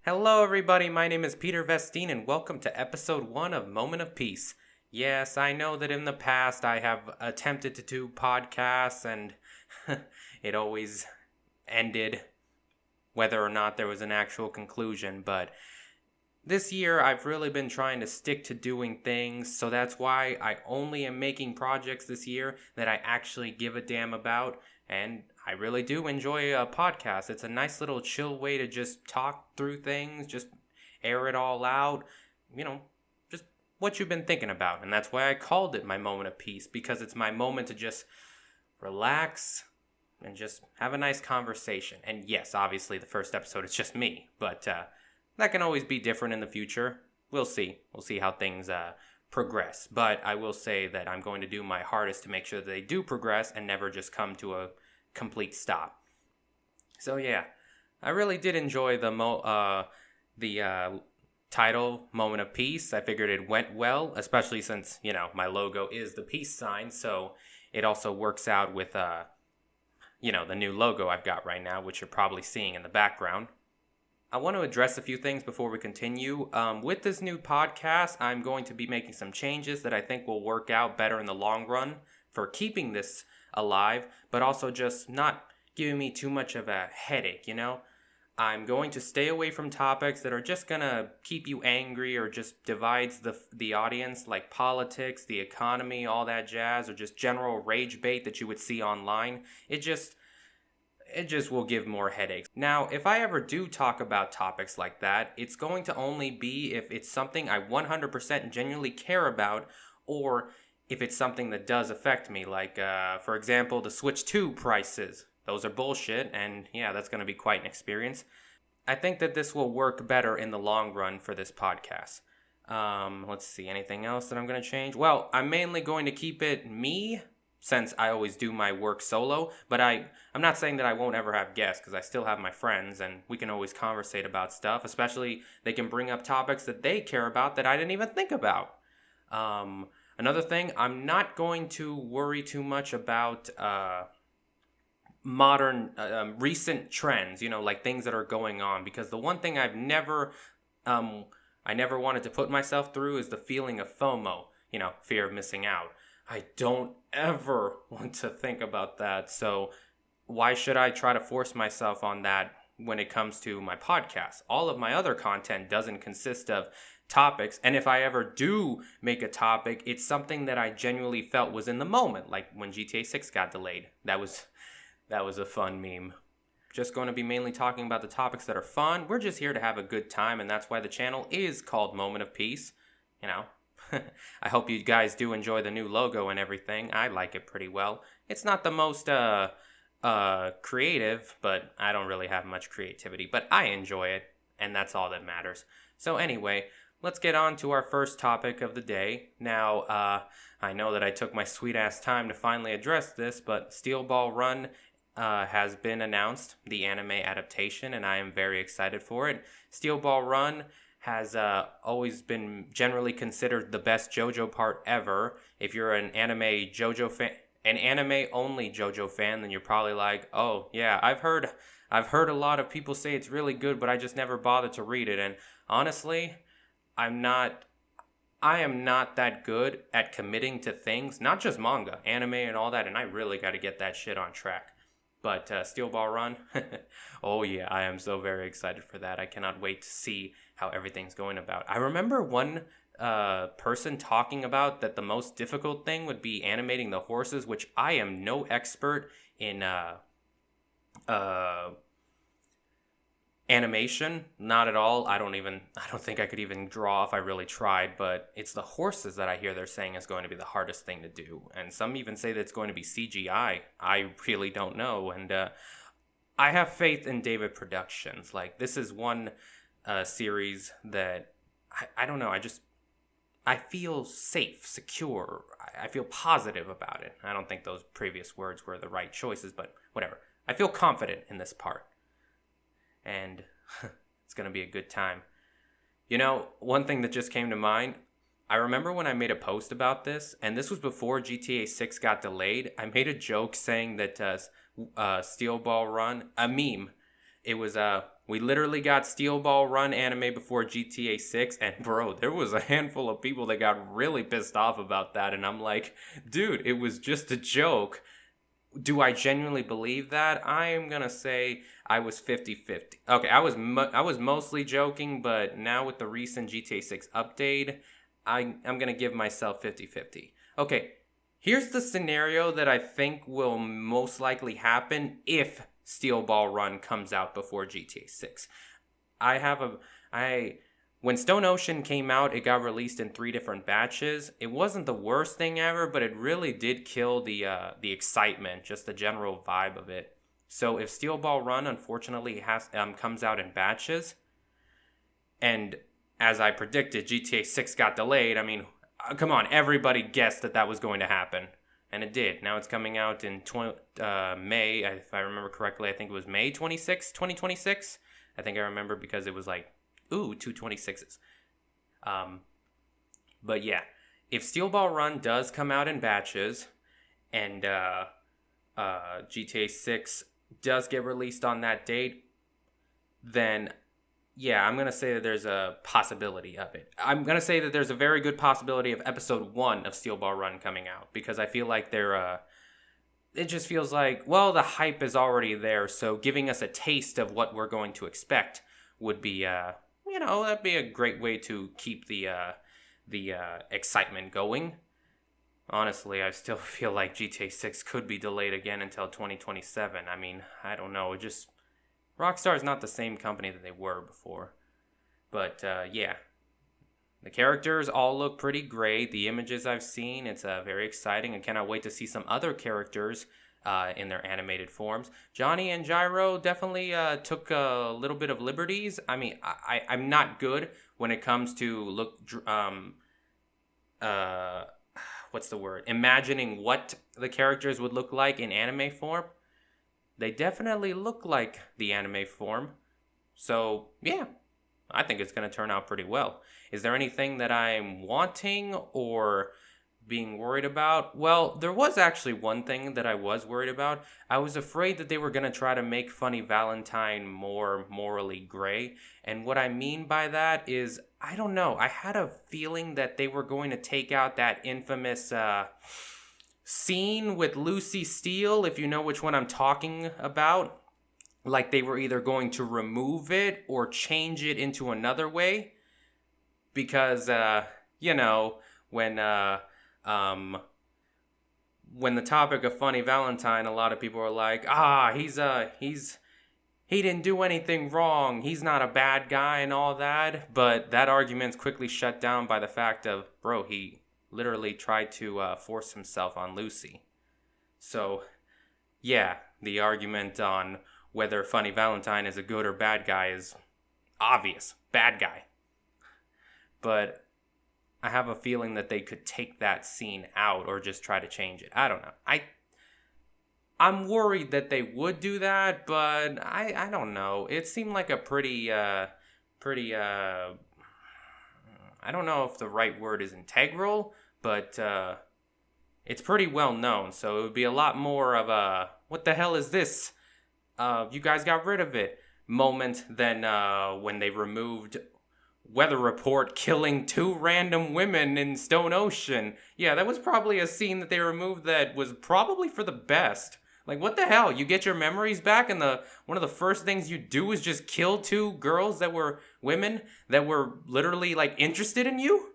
Hello, everybody. My name is Peter Vestine, and welcome to episode 1 of Moment of Peace. Yes, I know that in the past I have attempted to do podcasts, and it always ended whether or not there was an actual conclusion. But this year I've really been trying to stick to doing things, so that's why I only am making projects this year that I actually give a damn about. And I really do enjoy a podcast. It's a nice little chill way to just talk through things, just air it all out, just what you've been thinking about. And that's why I called it my moment of peace, because it's my moment to just relax and just have a nice conversation. And yes, obviously the first episode is just me, but that can always be different in the future. We'll see. We'll see how things progress. But I will say that I'm going to do my hardest to make sure that they do progress and never just come to a complete stop. So yeah, I really did enjoy the title "Moment of Peace." I figured it went well, especially since my logo is the peace sign, so it also works out with the new logo I've got right now, which you're probably seeing in the background. I want to address a few things before we continue. With this new podcast, I'm going to be making some changes that I think will work out better in the long run for keeping this alive, but also just not giving me too much of a headache, I'm going to stay away from topics that are just going to keep you angry or just divides the audience, like politics, the economy, all that jazz, or just general rage bait that you would see online. It just will give more headaches. Now, if I ever do talk about topics like that, it's going to only be if it's something I 100% genuinely care about, or if it's something that does affect me, like, for example, the Switch 2 prices. Those are bullshit, and yeah, that's going to be quite an experience. I think that this will work better in the long run for this podcast. Let's see, anything else that I'm going to change? Well, I'm mainly going to keep it me, since I always do my work solo, but I'm not saying that I won't ever have guests, because I still have my friends, and we can always conversate about stuff, especially they can bring up topics that they care about that I didn't even think about. Another thing, I'm not going to worry too much about modern, recent trends, like things that are going on, because the one thing I never wanted to put myself through is the feeling of FOMO, fear of missing out. I don't ever want to think about that. So why should I try to force myself on that when it comes to my podcast? All of my other content doesn't consist of topics. And if I ever do make a topic, it's something that I genuinely felt was in the moment, like when GTA 6 got delayed. That was a fun meme. Just going to be mainly talking about the topics that are fun. We're just here to have a good time, and that's why the channel is called Moment of Peace. I hope you guys do enjoy the new logo and everything. I like it pretty well. It's not the most creative, but I don't really have much creativity. But I enjoy it, and that's all that matters. So anyway, let's get on to our first topic of the day. Now, I know that I took my sweet-ass time to finally address this, but Steel Ball Run has been announced, the anime adaptation, and I am very excited for it. Steel Ball Run has always been generally considered the best JoJo part ever. If you're an anime JoJo fan, an anime-only JoJo fan, then you're probably like, oh, yeah, I've heard a lot of people say it's really good, but I just never bothered to read it. And honestly, I am not that good at committing to things, not just manga, anime and all that, and I really got to get that shit on track. But Steel Ball Run, oh yeah, I am so very excited for that. I cannot wait to see how everything's going about. I remember one person talking about that the most difficult thing would be animating the horses, which I am no expert in animation, not at all. I don't think I could even draw if I really tried, but it's the horses that I hear they're saying is going to be the hardest thing to do. And some even say that it's going to be CGI. I really don't know. And I have faith in David Productions. Like, this is one series that I don't know. I feel safe, secure. I feel positive about it. I don't think those previous words were the right choices, but whatever. I feel confident in this part. And it's going to be a good time. One thing that just came to mind, I remember when I made a post about this, and this was before GTA 6 got delayed. I made a joke saying that Steel Ball Run, a meme, it was We literally got Steel Ball Run anime before GTA 6, and bro, there was a handful of people that got really pissed off about that, and I'm like, dude, it was just a joke. Do I genuinely believe that? I am gonna say I was 50-50. Okay, I was mostly joking, but now with the recent GTA 6 update, I'm gonna give myself 50-50. Okay, here's the scenario that I think will most likely happen if Steel Ball Run comes out before GTA 6. I have a I When Stone Ocean came out, it got released in 3 different batches. It wasn't the worst thing ever, but it really did kill the excitement, just the general vibe of it. So if Steel Ball Run unfortunately comes out in batches, and as I predicted, GTA 6 got delayed. I mean, come on, everybody guessed that that was going to happen. And it did. Now it's coming out in May, if I remember correctly. I think it was May 26, 2026. I think I remember because it was like, ooh, 226s. But yeah, if Steel Ball Run does come out in batches and GTA 6 does get released on that date, then yeah, I'm going to say that there's a possibility of it. I'm going to say that there's a very good possibility of episode 1 of Steel Ball Run coming out, because I feel like it just feels like, well, the hype is already there, so giving us a taste of what we're going to expect would be, that'd be a great way to keep the excitement going. Honestly, I still feel like GTA 6 could be delayed again until 2027. I mean, I don't know, Rockstar is not the same company that they were before. But, yeah. The characters all look pretty great. The images I've seen, it's very exciting. I cannot wait to see some other characters in their animated forms. Johnny and Gyro definitely took a little bit of liberties. I mean, I'm not good when it comes to what's the word? Imagining what the characters would look like in anime form. They definitely look like the anime form. So, yeah, I think it's going to turn out pretty well. Is there anything that I'm wanting or being worried about? Well, there was actually one thing that I was worried about. I was afraid that they were going to try to make Funny Valentine more morally gray. And what I mean by that is, I don't know. I had a feeling that they were going to take out that infamous scene with Lucy Steele, if you know which one I'm talking about. Like they were either going to remove it or change it into another way. Because, when the topic of Funny Valentine, a lot of people are like, he didn't do anything wrong. He's not a bad guy and all that. But that argument's quickly shut down by the fact of, bro, he literally tried to force himself on Lucy. So, yeah, the argument on whether Funny Valentine is a good or bad guy is obvious. Bad guy. But I have a feeling that they could take that scene out or just try to change it. I don't know. I'm worried that they would do that, but I don't know. It seemed like a pretty I don't know if the right word is integral, but it's pretty well known. So it would be a lot more of a, what the hell is this? You guys got rid of it moment than when they removed Weather Report killing 2 random women in Stone Ocean. Yeah, that was probably a scene that they removed that was probably for the best. Like, what the hell? You get your memories back and one of the first things you do is just kill 2 girls that were women that were literally, like, interested in you?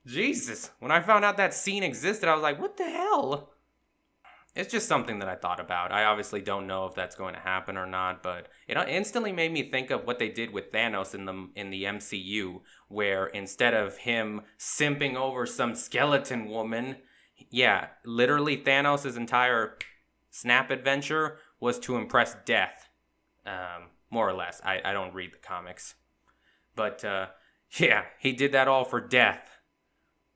Jesus. When I found out that scene existed, I was like, what the hell? It's just something that I thought about. I obviously don't know if that's going to happen or not, but it instantly made me think of what they did with Thanos in the MCU, where instead of him simping over some skeleton woman, yeah, literally Thanos' entire snap adventure was to impress death, more or less. I don't read the comics. But, yeah, he did that all for death.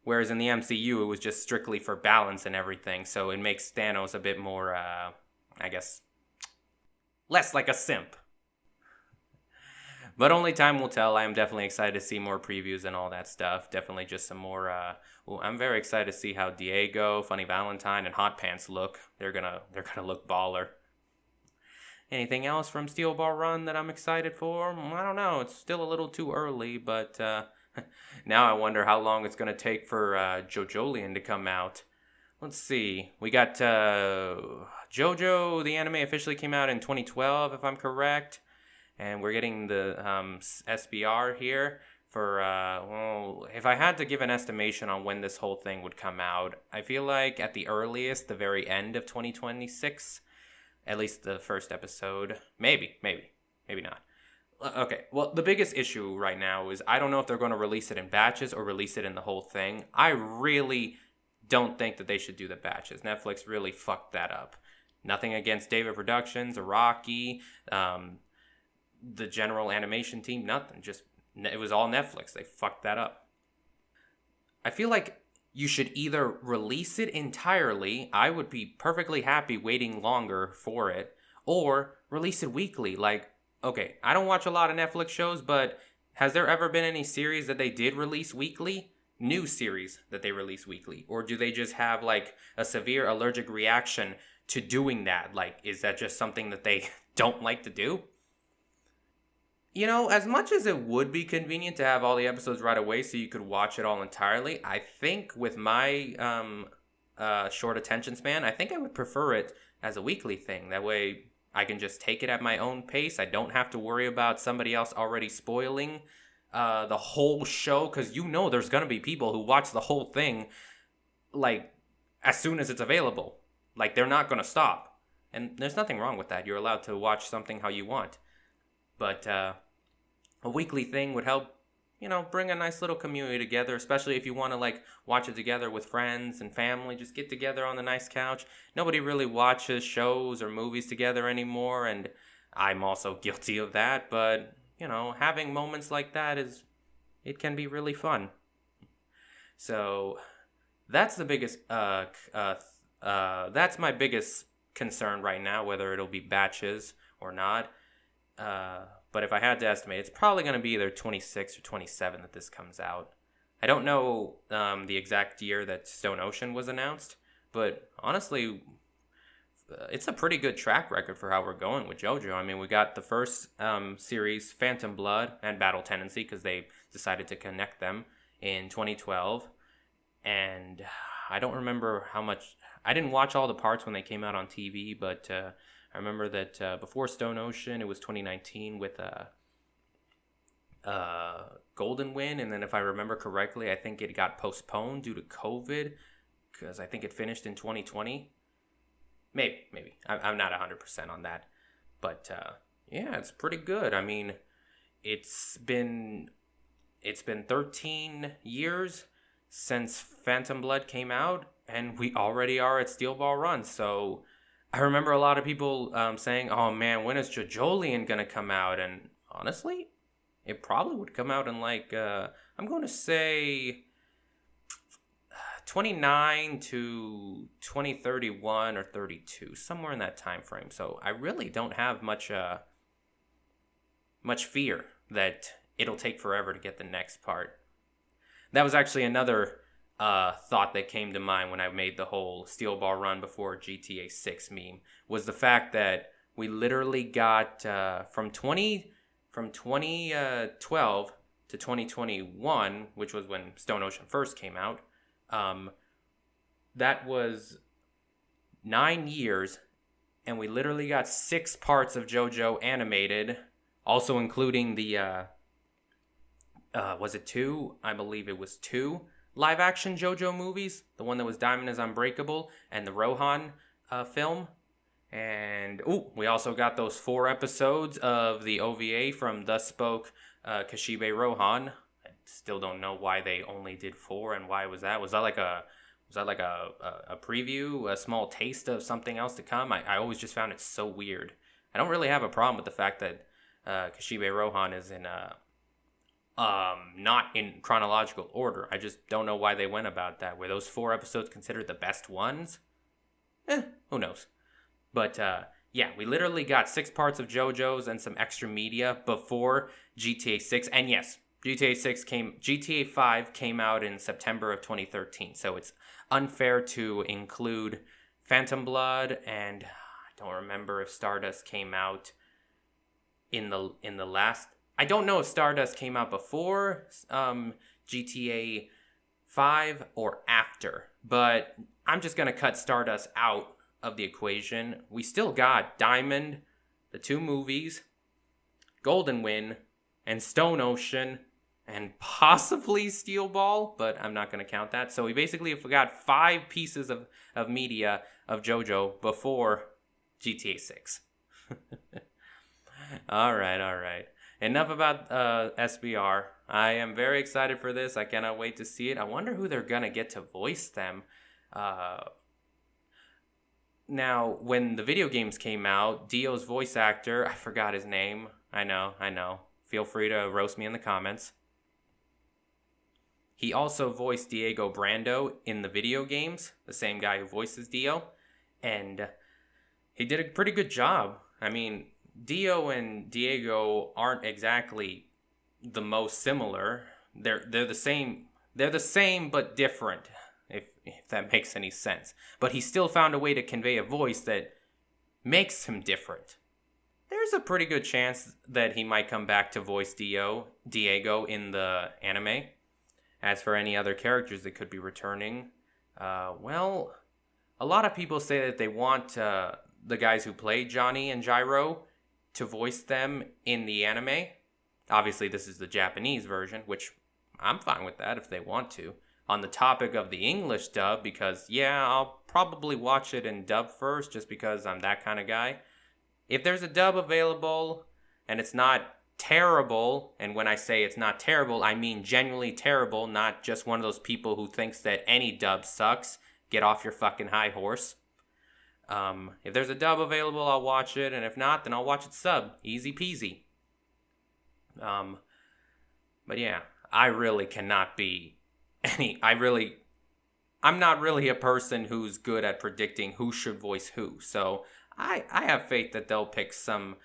Whereas in the MCU, it was just strictly for balance and everything. So it makes Thanos a bit more, I guess, less like a simp. But only time will tell. I am definitely excited to see more previews and all that stuff. Definitely just some more, I'm very excited to see how Diego, Funny Valentine, and Hot Pants look. They're gonna look baller. Anything else from Steel Ball Run that I'm excited for? I don't know. It's still a little too early, but now I wonder how long it's going to take for JoJolion to come out. Let's see. We got JoJo, the anime officially came out in 2012, if I'm correct. And we're getting the SBR here for, well, if I had to give an estimation on when this whole thing would come out, I feel like at the earliest, the very end of 2026, at least the first episode. Maybe not. Okay, well, the biggest issue right now is I don't know if they're going to release it in batches or release it in the whole thing. I really don't think that they should do the batches. Netflix really fucked that up. Nothing against David Productions or Rocky, the general animation team, nothing. Just, it was all Netflix. They fucked that up. I feel like you should either release it entirely, I would be perfectly happy waiting longer for it, or release it weekly. Like, okay, I don't watch a lot of Netflix shows, but has there ever been any series that they did release weekly? New series that they release weekly? Or do they just have like a severe allergic reaction to doing that? Like, is that just something that they don't like to do? You know, as much as it would be convenient to have all the episodes right away so you could watch it all entirely, I think with my short attention span, I think I would prefer it as a weekly thing. That way I can just take it at my own pace. I don't have to worry about somebody else already spoiling the whole show, because you know there's going to be people who watch the whole thing like as soon as it's available. Like, they're not going to stop. And there's nothing wrong with that. You're allowed to watch something how you want. But a weekly thing would help, you know, bring a nice little community together, especially if you want to, like, watch it together with friends and family. Just get together on the nice couch. Nobody really watches shows or movies together anymore, and I'm also guilty of that. But, you know, having moments like that it can be really fun. So that's the biggest, that's my biggest concern right now, whether it'll be batches or not. But if I had to estimate, it's probably going to be either 26 or 27 that this comes out. I don't know the exact year that Stone Ocean was announced, but honestly, it's a pretty good track record for how we're going with JoJo. I mean, we got the first series, Phantom Blood, and Battle Tendency, because they decided to connect them in 2012. And I don't remember how much... I didn't watch all the parts when they came out on TV, but... I remember that before Stone Ocean, it was 2019 with Golden Wind, and then if I remember correctly, I think it got postponed due to COVID, because I think it finished in 2020. Maybe. I'm not 100% on that. But yeah, it's pretty good. I mean, it's been 13 years since Phantom Blood came out, and we already are at Steel Ball Run, so... I remember a lot of people saying, oh man, when is JoJolion going to come out? And honestly, it probably would come out in like, I'm going to say 29 to 2031 or 32, somewhere in that time frame. So I really don't have much fear that it'll take forever to get the next part. That was actually another... thought that came to mind when I made the whole Steel Ball Run before GTA 6 meme, was the fact that we literally got from 2012 to 2021, which was when Stone Ocean first came out. That was 9 years, and we literally got 6 parts of JoJo animated, also including the was it 2? I believe it was 2 live-action JoJo movies, the one that was Diamond is Unbreakable, and the Rohan film. And, we also got those 4 episodes of the OVA from Thus Spoke Kashibe Rohan. I still don't know why they only did 4, and why was that? Was that like a preview, a small taste of something else to come? I always just found it so weird. I don't really have a problem with the fact that Kashibe Rohan is in... not in chronological order. I just don't know why they went about that. Were those 4 episodes considered the best ones? Who knows? But, yeah, we literally got 6 parts of JoJo's and some extra media before GTA 6. And yes, GTA 5 came out in September of 2013. So it's unfair to include Phantom Blood and don't remember if Stardust came out in the last. I don't know if Stardust came out before GTA 5 or after, but I'm just gonna cut Stardust out of the equation. We still got Diamond, the 2 movies, Golden Wind, and Stone Ocean, and possibly Steel Ball, but I'm not going to count that. So we basically have got 5 pieces of media of JoJo before GTA 6. All right. Enough about SBR. I am very excited for this. I cannot wait to see it. I wonder who they're going to get to voice them. Now, when the video games came out, Dio's voice actor, I forgot his name. I know. Feel free to roast me in the comments. He also voiced Diego Brando in the video games, the same guy who voices Dio, and he did a pretty good job. I mean, Dio and Diego aren't exactly the most similar. They're the same. They're the same but different, if that makes any sense. But he still found a way to convey a voice that makes him different. There's a pretty good chance that he might come back to voice Diego in the anime. As for any other characters that could be returning, well, a lot of people say that they want the guys who played Johnny and Gyro to voice them in the anime. Obviously, this is the Japanese version, which I'm fine with that if they want to. On the topic of the English dub, because, yeah, I'll probably watch it in dub first just because I'm that kind of guy. If there's a dub available and it's not terrible, and when I say it's not terrible, I mean genuinely terrible, not just one of those people who thinks that any dub sucks, get off your fucking high horse. If there's a dub available, I'll watch it, and if not, then I'll watch it sub. Easy peasy. But yeah, I really cannot be I'm not really a person who's good at predicting who should voice who, so I have faith that they'll pick some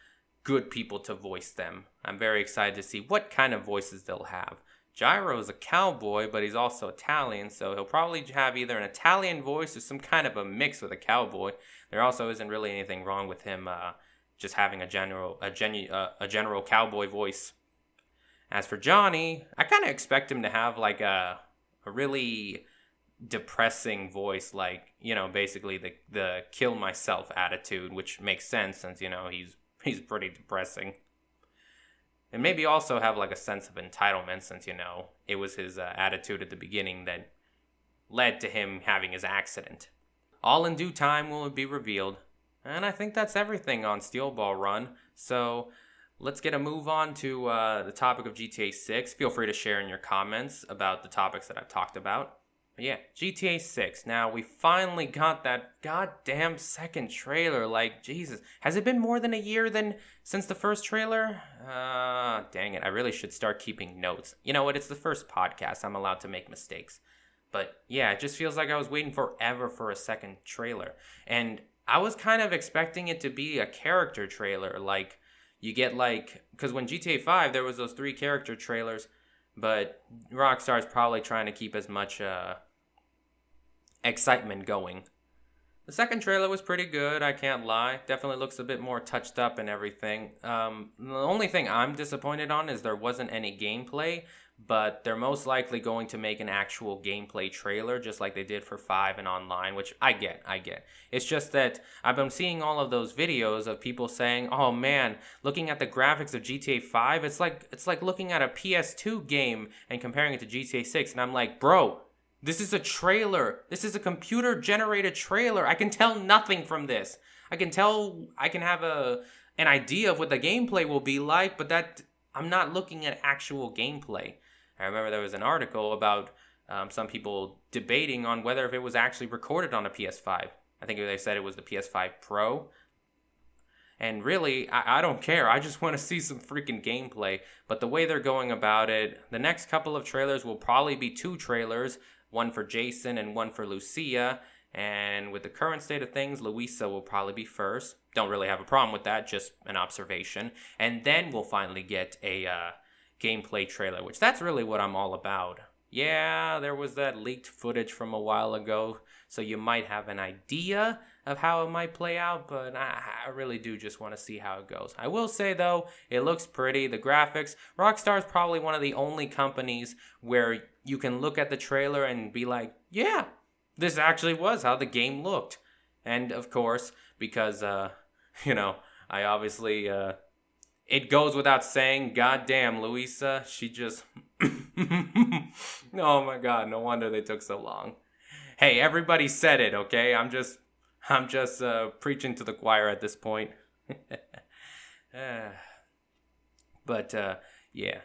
good people to voice them. I'm very excited to see what kind of voices they'll have. Gyro is a cowboy, but he's also Italian, so he'll probably have either an Italian voice or some kind of a mix with a cowboy. There also isn't really anything wrong with him just having a general cowboy voice. As for Johnny, I kind of expect him to have like a really depressing voice, like, you know, basically the kill myself attitude, which makes sense since, you know, he's pretty depressing. And maybe also have like a sense of entitlement since, you know, it was his attitude at the beginning that led to him having his accident. All in due time will be revealed. And I think that's everything on Steel Ball Run. So let's get a move on to the topic of GTA 6. Feel free to share in your comments about the topics that I've talked about. But yeah, GTA 6. Now, we finally got that goddamn second trailer. Like, Jesus. Has it been more than a year since the first trailer? Dang it. I really should start keeping notes. You know what? It's the first podcast. I'm allowed to make mistakes. But yeah, it just feels like I was waiting forever for a second trailer. And I was kind of expecting it to be a character trailer. Like, you get like... Because when GTA 5, there was those 3 character trailers... But Rockstar's probably trying to keep as much excitement going. The second trailer was pretty good, I can't lie. Definitely looks a bit more touched up and everything. The only thing I'm disappointed on is there wasn't any gameplay. But they're most likely going to make an actual gameplay trailer, just like they did for 5 and online, which I get. It's just that I've been seeing all of those videos of people saying, oh man, looking at the graphics of GTA 5, it's like looking at a PS2 game and comparing it to GTA 6. And I'm like, bro, this is a trailer. This is a computer-generated trailer. I can tell nothing from this. I can have an idea of what the gameplay will be like, but that I'm not looking at actual gameplay. I remember there was an article about some people debating on whether if it was actually recorded on a PS5. I think they said it was the PS5 Pro. And really, I don't care. I just want to see some freaking gameplay. But the way they're going about it, the next couple of trailers will probably be 2 trailers. One for Jason and one for Lucia. And with the current state of things, Luisa will probably be first. Don't really have a problem with that, just an observation. And then we'll finally get a gameplay trailer, which that's really what I'm all about. Yeah, there was that leaked footage from a while ago, so you might have an idea of how it might play out, but I really do just want to see how it goes. I will say, though, it looks pretty. The graphics, Rockstar is probably one of the only companies where you can look at the trailer and be like, yeah, this actually was how the game looked. And, of course, because, I obviously, it goes without saying, goddamn, Luisa, she just, oh my god, no wonder they took so long. Hey, everybody said it, okay? I'm just preaching to the choir at this point. But yeah,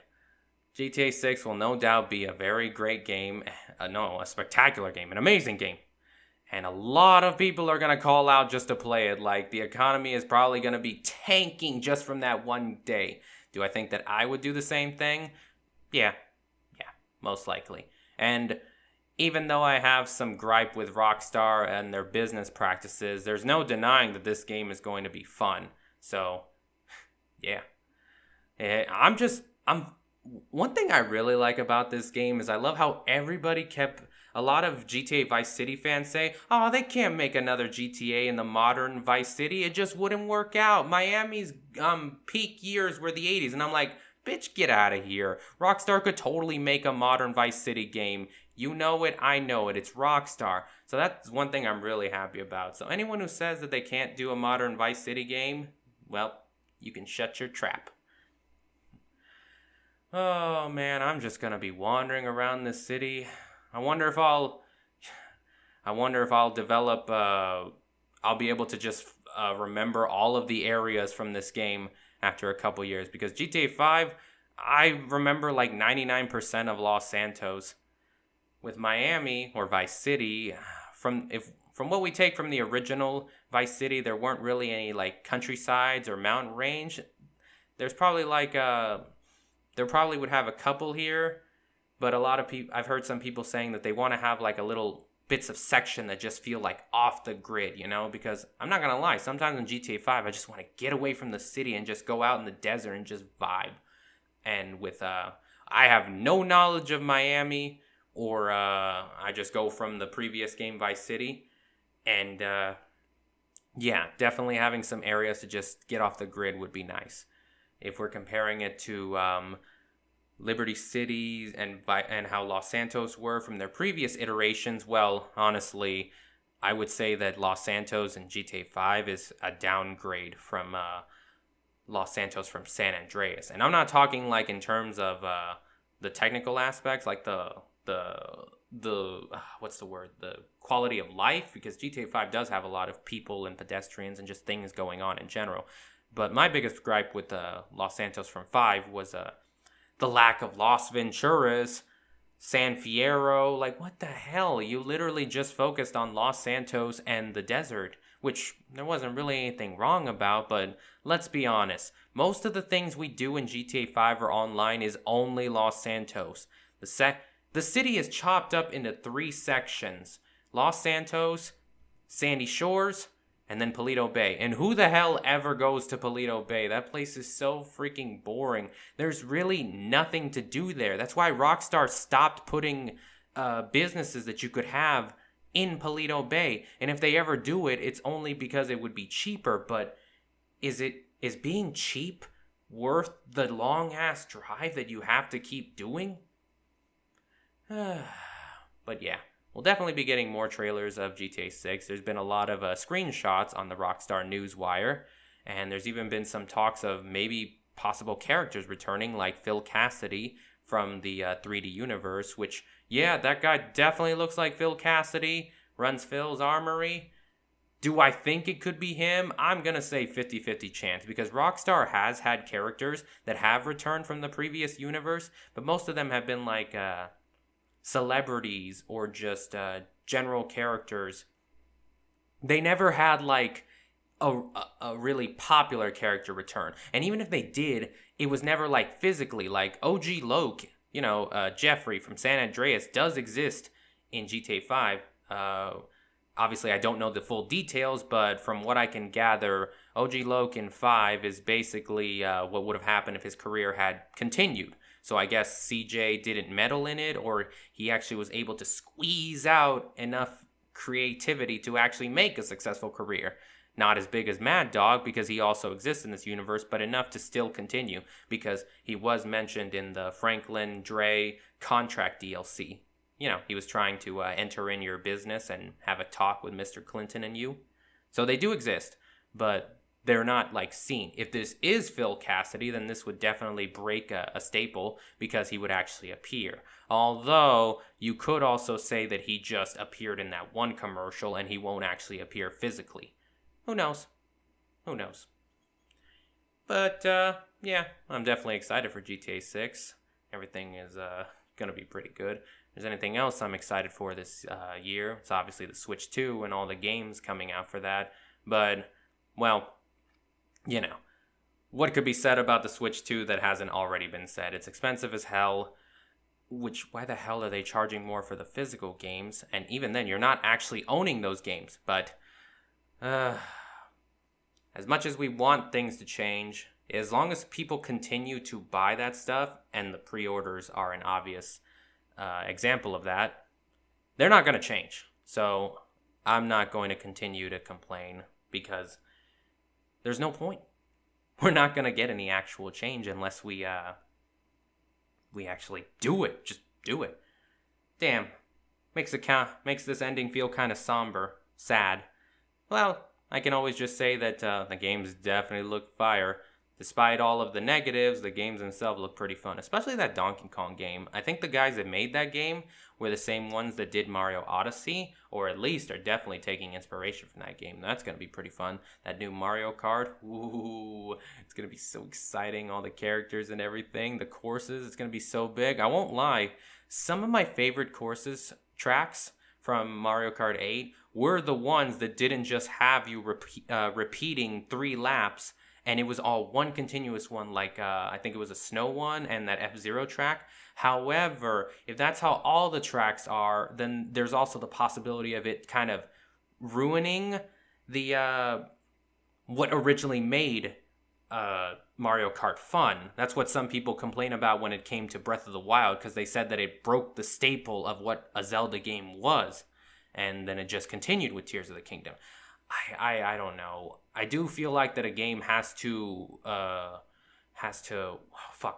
GTA 6 will no doubt be a very great game. A spectacular game, an amazing game. And a lot of people are going to call out just to play it. Like, the economy is probably going to be tanking just from that one day. Do I think that I would do the same thing? Yeah, most likely. And even though I have some gripe with Rockstar and their business practices, there's no denying that this game is going to be fun. So, yeah. One thing I really like about this game is I love how a lot of GTA Vice City fans say, oh, they can't make another GTA in the modern Vice City. It just wouldn't work out. Miami's peak years were the 80s. And I'm like, bitch, get out of here. Rockstar could totally make a modern Vice City game. You know it, I know it. It's Rockstar. So that's one thing I'm really happy about. So anyone who says that they can't do a modern Vice City game, well, you can shut your trap. Oh man, I'm just gonna be wandering around this city. I wonder if I'll develop. I'll be able to just remember all of the areas from this game after a couple years, because GTA 5, I remember like 99% of Los Santos. With Miami or Vice City, from what we take from the original Vice City, there weren't really any like countrysides or mountain range. There's probably there probably would have a couple here, but a lot of people, I've heard some people saying that they want to have like a little bits of section that just feel like off the grid, because I'm not gonna lie, sometimes in GTA 5 I just want to get away from the city and just go out in the desert and just vibe. And with I have no knowledge of Miami, or I just go from the previous game, Vice City. And yeah, definitely having some areas to just get off the grid would be nice. If we're comparing it to Liberty City and how Los Santos were from their previous iterations, well, honestly, I would say that Los Santos in GTA 5 is a downgrade from Los Santos from San Andreas. And I'm not talking like in terms of the technical aspects, like the what's the word? The quality of life, because GTA 5 does have a lot of people and pedestrians and just things going on in general. But my biggest gripe with Los Santos from 5 was the lack of Las Venturas, San Fierro. Like, what the hell? You literally just focused on Los Santos and the desert, which there wasn't really anything wrong about, but let's be honest. Most of the things we do in GTA 5 or online is only Los Santos. The city is chopped up into 3 sections: Los Santos, Sandy Shores, and then Paleto Bay. And who the hell ever goes to Paleto Bay? That place is so freaking boring. There's really nothing to do there. That's why Rockstar stopped putting businesses that you could have in Paleto Bay. And if they ever do it, it's only because it would be cheaper. But is being cheap worth the long-ass drive that you have to keep doing? But yeah, we'll definitely be getting more trailers of GTA 6. There's been a lot of screenshots on the Rockstar Newswire, and there's even been some talks of maybe possible characters returning, like Phil Cassidy from the 3D universe, which, yeah, that guy definitely looks like Phil Cassidy, runs Phil's Armory. Do I think it could be him? I'm going to say 50-50 chance, because Rockstar has had characters that have returned from the previous universe, but most of them have been like celebrities or just general characters. They never had like a really popular character return. And even if they did, it was never like physically. Like OG Loke, Jeffrey from San Andreas does exist in GTA 5. Obviously, I don't know the full details, but from what I can gather, OG Loke in 5 is basically what would have happened if his career had continued. So I guess CJ didn't meddle in it, or he actually was able to squeeze out enough creativity to actually make a successful career. Not as big as Mad Dog because he also exists in this universe, but enough to still continue because he was mentioned in the Franklin Dre contract DLC. You know, he was trying to enter in your business and have a talk with Mr. Clinton and you. So they do exist, but they're not like seen. If this is Phil Cassidy, then this would definitely break a staple because he would actually appear. Although you could also say that he just appeared in that one commercial and he won't actually appear physically. Who knows? Who knows? But, yeah, I'm definitely excited for GTA 6. Everything is going to be pretty good. If there's anything else I'm excited for this year, it's obviously the Switch 2 and all the games coming out for that. But, well, you know, what could be said about the Switch 2 that hasn't already been said? It's expensive as hell. Why the hell are they charging more for the physical games? And even then, you're not actually owning those games. But, as much as we want things to change, as long as people continue to buy that stuff, and the pre-orders are an obvious example of that, they're not going to change. So I'm not going to continue to complain because there's no point. We're not going to get any actual change unless we actually do it. Just do it. Damn. Makes this ending feel kind of somber, sad. Well, I can always just say that the games definitely look fire. Despite all of the negatives, the games themselves look pretty fun, especially that Donkey Kong game. I think the guys that made that game were the same ones that did Mario Odyssey, or at least are definitely taking inspiration from that game. That's going to be pretty fun. That new Mario Kart, ooh, it's going to be so exciting. All the characters and everything, the courses, it's going to be so big. I won't lie, some of my favorite tracks from Mario Kart 8 were the ones that didn't just have you repeating 3 laps, and it was all one continuous one, like I think it was a snow one and that F-Zero track. However, if that's how all the tracks are, then there's also the possibility of it kind of ruining the what originally made Mario Kart fun. That's what some people complain about when it came to Breath of the Wild, because they said that it broke the staple of what a Zelda game was, and then it just continued with Tears of the Kingdom. I don't know. I do feel like that a game has to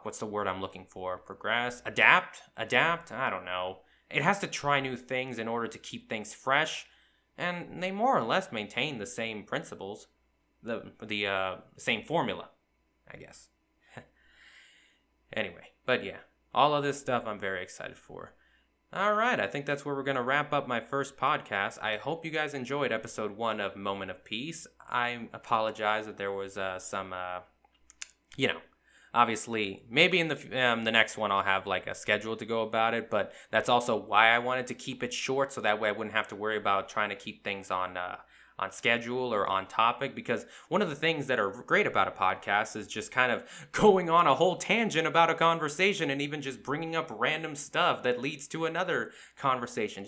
what's the word I'm looking for? Progress? Adapt? I don't know. It has to try new things in order to keep things fresh, and they more or less maintain the same principles, the same formula, I guess. Anyway, but yeah, all of this stuff I'm very excited for. All right, I think that's where we're going to wrap up my first podcast. I hope you guys enjoyed episode 1 of Moment of Peace. I apologize that there was some, obviously, maybe in the next one I'll have like a schedule to go about it, but that's also why I wanted to keep it short, so that way I wouldn't have to worry about trying to keep things on schedule or on topic, because one of the things that are great about a podcast is just kind of going on a whole tangent about a conversation and even just bringing up random stuff that leads to another conversation.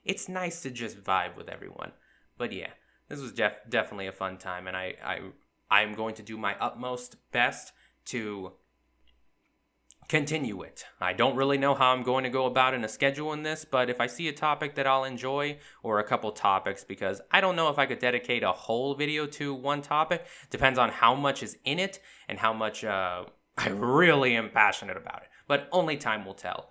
It's nice to just vibe with everyone. But yeah, this was definitely a fun time, and I'm going to do my utmost best to continue it. I don't really know how I'm going to go about in a schedule in this, but if I see a topic that I'll enjoy, or a couple topics, because I don't know if I could dedicate a whole video to one topic. Depends on how much is in it and how much I really am passionate about it. But only time will tell.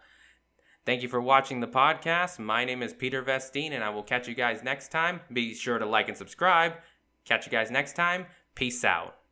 Thank you for watching the podcast. My name is Peter Vestine, and I will catch you guys next time. Be sure to like and subscribe. Catch you guys next time. Peace out.